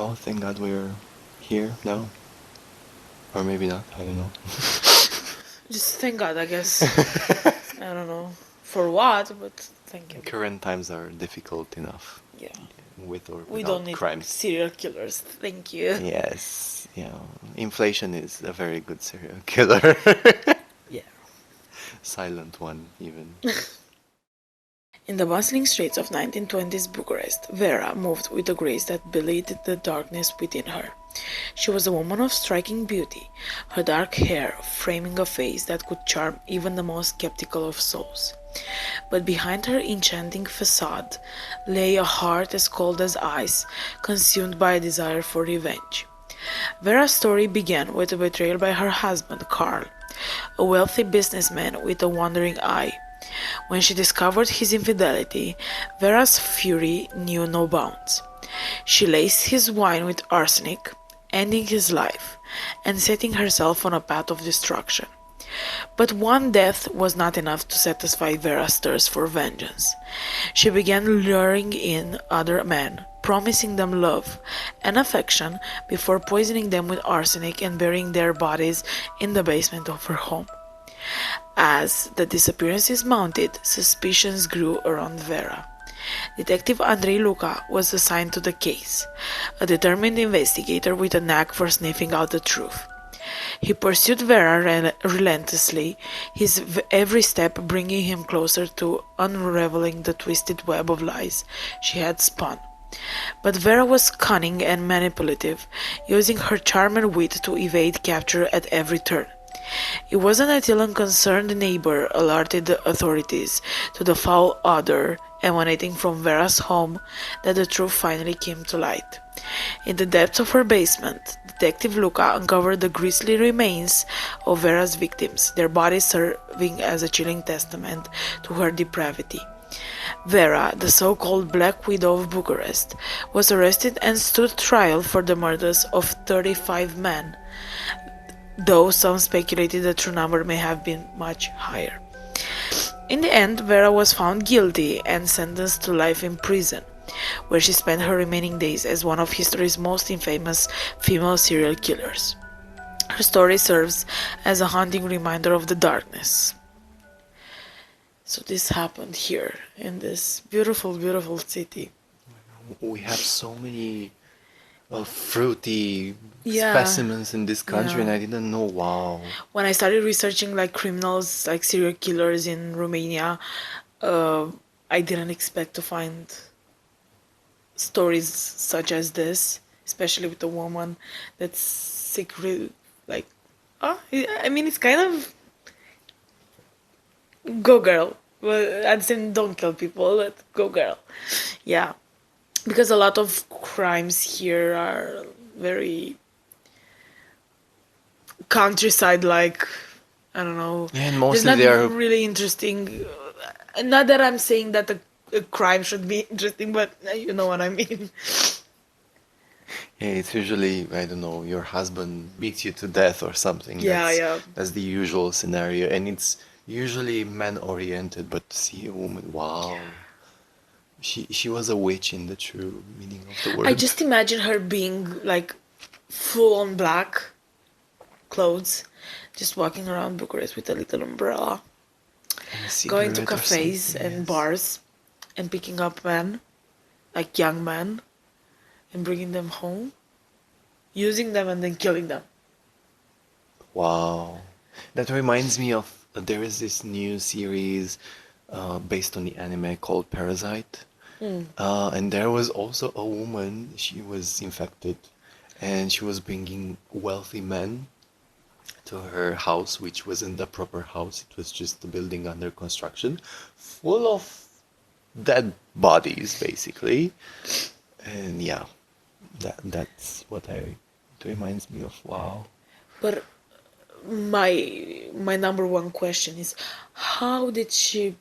Oh, thank God we're here now. Or maybe not, I don't know. Just thank God, I guess. I don't know for what, but thank Him. Current times are difficult enough, Yeah. with or We don't without need crimes. serial killers. Thank you. Yes, inflation is a very good serial killer. Yeah. Silent one, even. In the bustling streets of 1920s Bucharest, Vera moved with a grace that belied the darkness within her. She was a woman of striking beauty, her dark hair framing a face that could charm even the most skeptical of souls. But behind her enchanting facade lay a heart as cold as ice, consumed by a desire for revenge. Vera's story began with a betrayal by her husband, Karl, a wealthy businessman with a wandering eye. When she discovered his infidelity, Vera's fury knew no bounds. She laced his wine with arsenic, ending his life, and setting herself on a path of destruction. But one death was not enough to satisfy Vera's thirst for vengeance. She began luring in other men, promising them love and affection before poisoning them with arsenic and burying their bodies in the basement of her home. As the disappearances mounted, suspicions grew around Vera. Detective Andrei Luca was assigned to the case, a determined investigator with a knack for sniffing out the truth. He pursued Vera relentlessly, his every step bringing him closer to unraveling the twisted web of lies she had spun. But Vera was cunning and manipulative, using her charm and wit to evade capture at every turn. It wasn't until a concerned neighbor alerted the authorities to the foul odor emanating from Vera's home that the truth finally came to light. In the depths of her basement, Detective Luca uncovered the grisly remains of Vera's victims, their bodies serving as a chilling testament to her depravity. Vera, the so-called Black Widow of Bucharest, was arrested and stood trial for the murders of 35 men, though some speculated the true number may have been much higher. In the end, Vera was found guilty and sentenced to life in prison, where she spent her remaining days as one of history's most infamous female serial killers. Her story serves as a haunting reminder of the darkness. So this happened here in this beautiful, beautiful city. We have so many fruity Yeah, specimens in this country, and yeah. I didn't know. Wow. When I started researching like criminals, like serial killers in Romania, uh, I didn't expect to find stories such as this, especially with a woman that's secret, like, I mean, it's kind of go girl. Well, I'm saying don't kill people, but go girl. Yeah, because a lot of crimes here are very countryside like. I don't know. Yeah, and There's mostly not they are. really interesting. Not that I'm saying that a crime should be interesting, but you know what I mean. Yeah, it's usually, I don't know, your husband beats you to death or something. Yeah, yeah. That's the usual scenario, and it's usually man-oriented. But to see a woman, wow, she was a witch in the true meaning of the I word. just imagine her being like full on black clothes, just walking around Bucharest with a little umbrella, And a going to cigarette or cafes something. and Yes. bars and picking up men, like young men, and bringing them home, using them and then killing them. Wow. That reminds me of there is this new series based on the anime called Parasite. And there was also a woman, she was infected, and she was bringing wealthy men to her house, which wasn't a proper house, it was just a building under construction, full of dead bodies, basically. And yeah, that's what it reminds me of. Wow. But my number one question is, how did she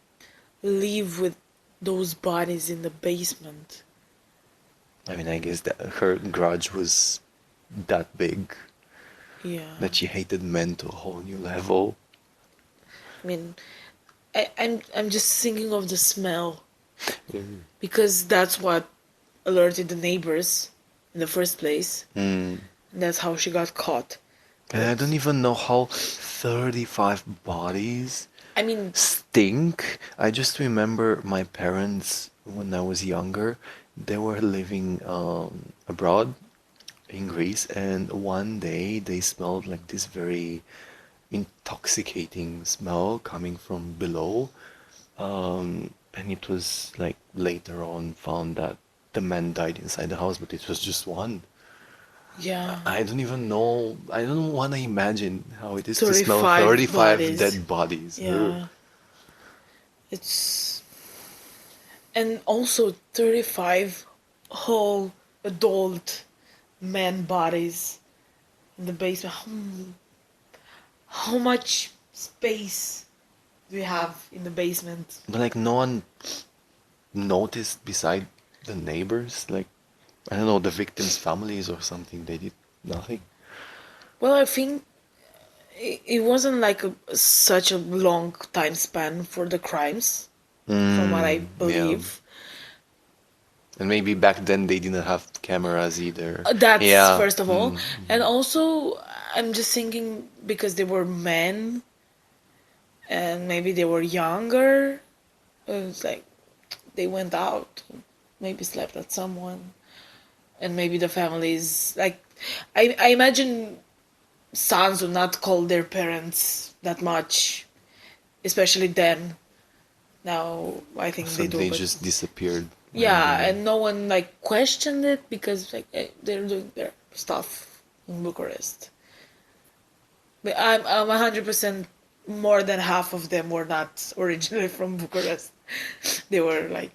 live with those bodies in the basement? I mean, I guess that her grudge was that big Yeah, that she hated men to a whole new level. I mean, I'm just thinking of the smell Mm. because that's what alerted the neighbors. in the first place. Mm. That's how she got caught. And I don't But even know how 35 bodies I mean, stink. I just remember my parents when I was younger, they were living abroad in Greece, and one day they smelled like this very intoxicating smell coming from below. And it was like later on found that the man died inside the house, but it was just one. yeah, I don't even know. I don't want to imagine how it is to smell 35 35 bodies. dead bodies. Ugh. Yeah, it's and also 35 whole adult man bodies in the basement. How much space do we have in the basement? But like no one noticed beside the neighbors, like I don't know, the victims' families or something. They did nothing. Well, I think it wasn't like such a long time span for the crimes, from what I Yeah. believe. And maybe back then they didn't have cameras either. That's Yeah. first of all. And also, I'm just thinking because they were men and maybe they were younger. It's like they went out, maybe slept at someone, and maybe the families like. I imagine sons would not call their parents that much, especially then. Now I think So they do, they but just disappeared yeah, randomly. and no one like questioned it because like they're doing their stuff in Bucharest. But I'm 100% more than half of them were not originally from Bucharest. They were like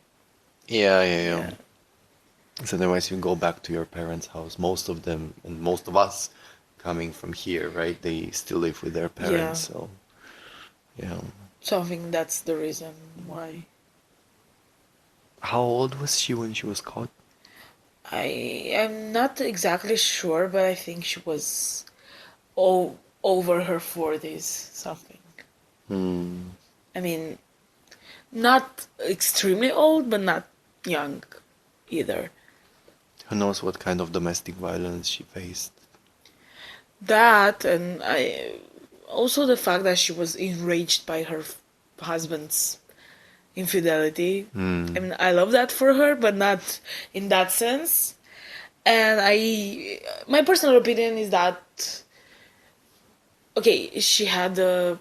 Yeah, yeah, yeah. yeah So otherwise you go back to your parents' house. Most of them and most of us coming from here, right? They still live with their parents, yeah. so yeah. So I think that's the reason why How old was she when she was caught? I am not exactly sure, but I think she was over her 40s something. Hmm. I mean, not extremely old, but not young either. Who knows what kind of domestic violence she faced? That and I also the fact that she was enraged by her husband's infidelity. I Hmm. mean, I love that for her, but not in that sense. And my personal opinion is that okay, she had the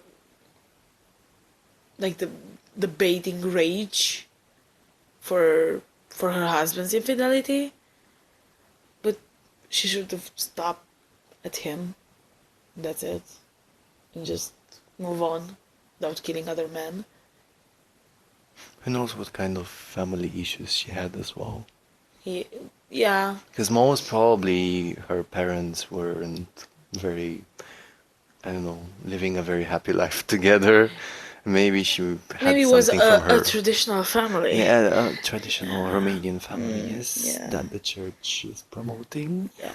like the baiting rage for her husband's infidelity, but she should have stopped at him. That's it, and just move on without killing other men. Who knows what kind of family issues she had as well? He, yeah, Because most probably her parents weren't very, I don't know, living a very happy life together. Maybe she maybe had it was something from a her, traditional family. yeah, a traditional Romanian family, yes, Yeah, that the church is promoting. yeah.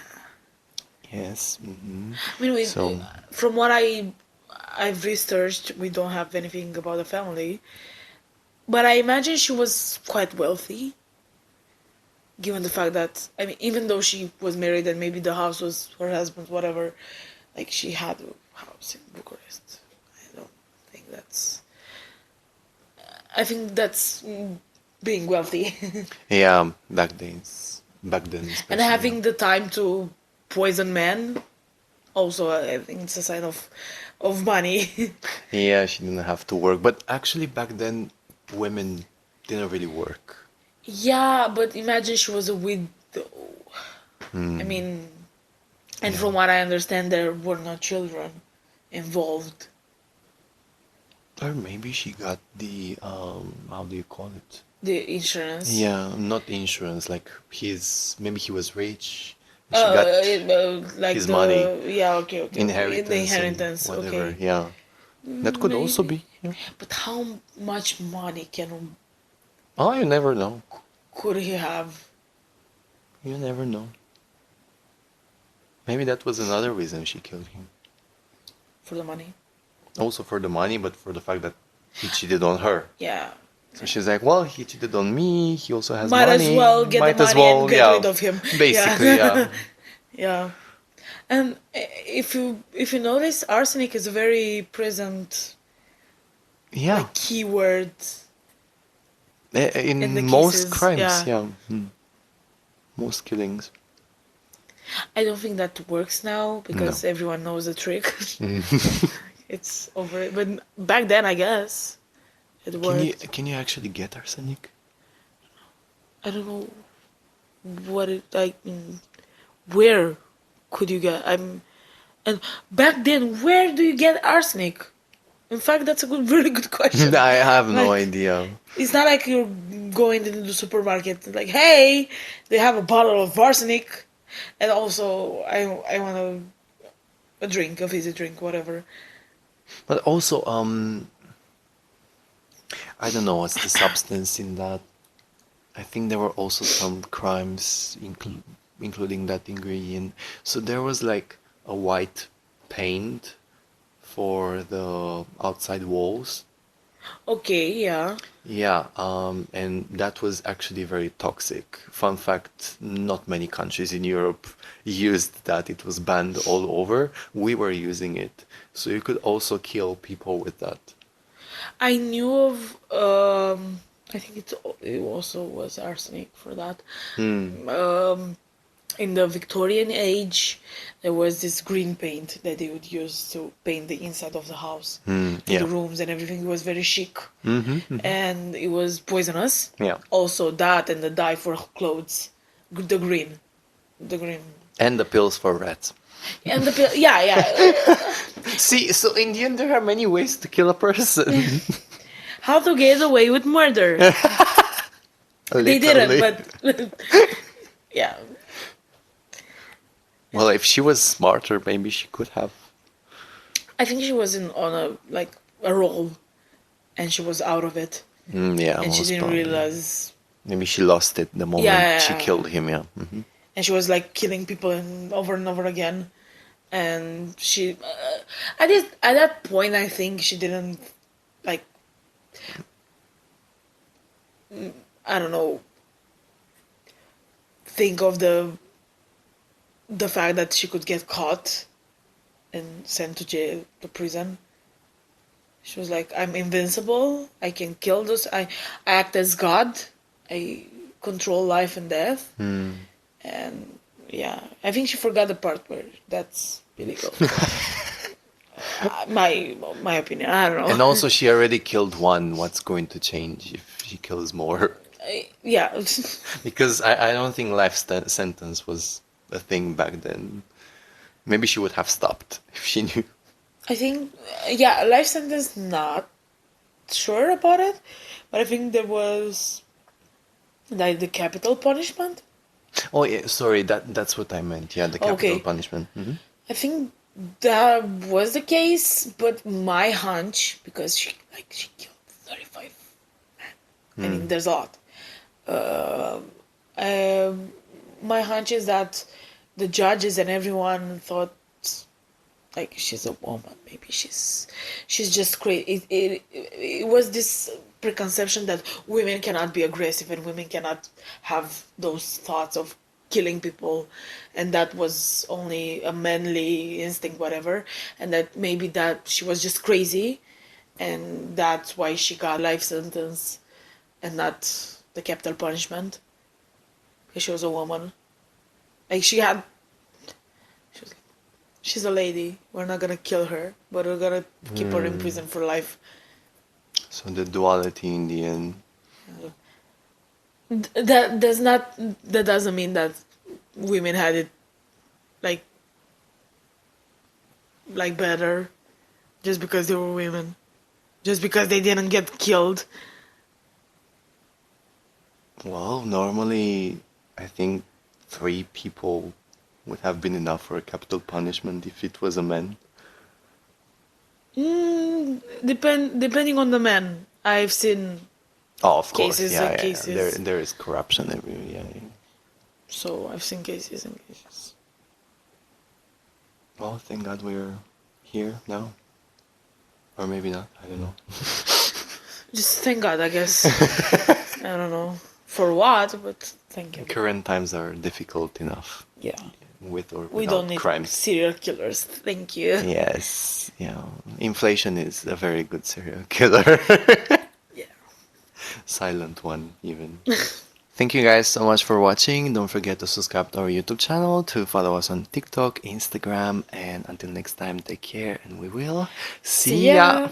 Yes. I mean, So, from what I've researched, we don't have anything about the family, but I imagine she was quite wealthy, given the fact that I mean, even though she was married and maybe the house was her husband's, whatever, like she had a house in Bucharest. I don't think that's. I think that's being wealthy yeah, back then and especially, yeah. having the time to poison men. Also, I think it's a sign of money. Yeah, she didn't have to work, but actually back then women didn't really work. Yeah, but imagine she was a widow. I Hmm. mean, and Yeah. from what I understand, there were no children involved. Or maybe she got the how do you call it? The insurance. Yeah, not insurance, like his maybe he was rich and she got Like his money, yeah, okay, okay, okay, the inheritance and inheritance, whatever. okay, Yeah. That could also maybe. be, yeah. But how much money can Oh, you never know. could he have You never know. Maybe that was another reason she killed him. for the money? Also for the money, but for the fact that he cheated on her. Yeah, So she's like, well, he cheated on me. He also has Might as money. well get the Might as money and well, get yeah. rid of him. Basically, Yeah. yeah. Yeah. And if you notice, arsenic is a very present Yeah. like keyword in the In most cases. crimes, Yeah. yeah. Most killings. I don't think that works now No. because everyone knows the trick. Mm. It's over. But back then, I guess it worked. Can you actually get arsenic? I don't know what it like. Where could you get? And back then, where do you get arsenic? In fact, that's a really good question. I have no Like, idea. it's not like you're going into the supermarket and like, hey, they have a bottle of arsenic, and also I want a drink, a fizzy drink, whatever. But also, I don't know what's the substance in that. I think there were also some crimes including that ingredient. So there was like a white paint for the outside walls. Okay, yeah. Yeah, and that was actually very toxic. Fun fact, not many countries in Europe used that. It was banned all over. We were using it. So you could also kill people with that. I knew of. I think it also was arsenic for that. Hmm. In the Victorian age, there was this green paint that they would use to paint the inside of the house, like Yeah. the rooms and everything. It was very chic, Mm-hmm. and it was poisonous. Yeah. Also, that and the dye for clothes, the green, And the pills for rats. and the yeah, yeah. See, so in the end, there are many ways to kill a person. How to get away with murder? They didn't, Literally. but yeah. Well, if she was smarter, maybe she could have. I think she was on a roll, and she was out of it, Yeah, and she most didn't probably. realize. Maybe she lost it the moment she Yeah, killed him, yeah. and she was like killing people and over again, and she, at that point, I think she didn't like, I don't know, think of the fact that she could get caught and sent to jail, to prison. She was like, I'm invincible. I can kill this. I act as God. I control life and death. And yeah, I think she forgot the part where that's illegal. My opinion. I don't And know. also, she already killed one. What's going to change if she kills more? Yeah. Because I don't think life sentence was a thing back then. Maybe she would have stopped if she knew. I think, yeah, life sentence, not sure about it, but I think there was like the capital punishment. Oh, yeah, sorry, that's what I meant. Yeah, the capital Okay. punishment. I think that was the case, but my hunch, because she killed 35 men. I mean, there's a lot. My hunch is that the judges and everyone thought like she's a woman. Maybe she's just crazy. It was this preconception that women cannot be aggressive and women cannot have those thoughts of killing people, and that was only a manly instinct, whatever, and that maybe that she was just crazy, and that's why she got life sentence and not the capital punishment because she was a woman. Like she was she's a lady. We're not gonna kill her, but we're gonna keep her in prison for life. So the duality in the end. That doesn't mean that women had it like better just because they were women, just because they didn't get killed. Well, normally, I think 3 people would have been enough for a capital punishment if it was a man. Depending on the man. I've seen Oh, of course, cases and yeah. There, cases. there is corruption everywhere. Yeah. So I've seen cases and cases. Well, thank God we're here now, or maybe not. I don't know. Just thank God, I guess. I don't know for what, but thank you. Current times are difficult enough, Yeah. with or We don't without need crimes. serial killers. Thank you. Yes, yeah. Inflation is a very good serial killer. Yeah. Silent one, even. Thank you guys so much for watching. Don't forget to subscribe to our YouTube channel, to follow us on TikTok, Instagram, and until next time, take care, and we will See see ya. ya.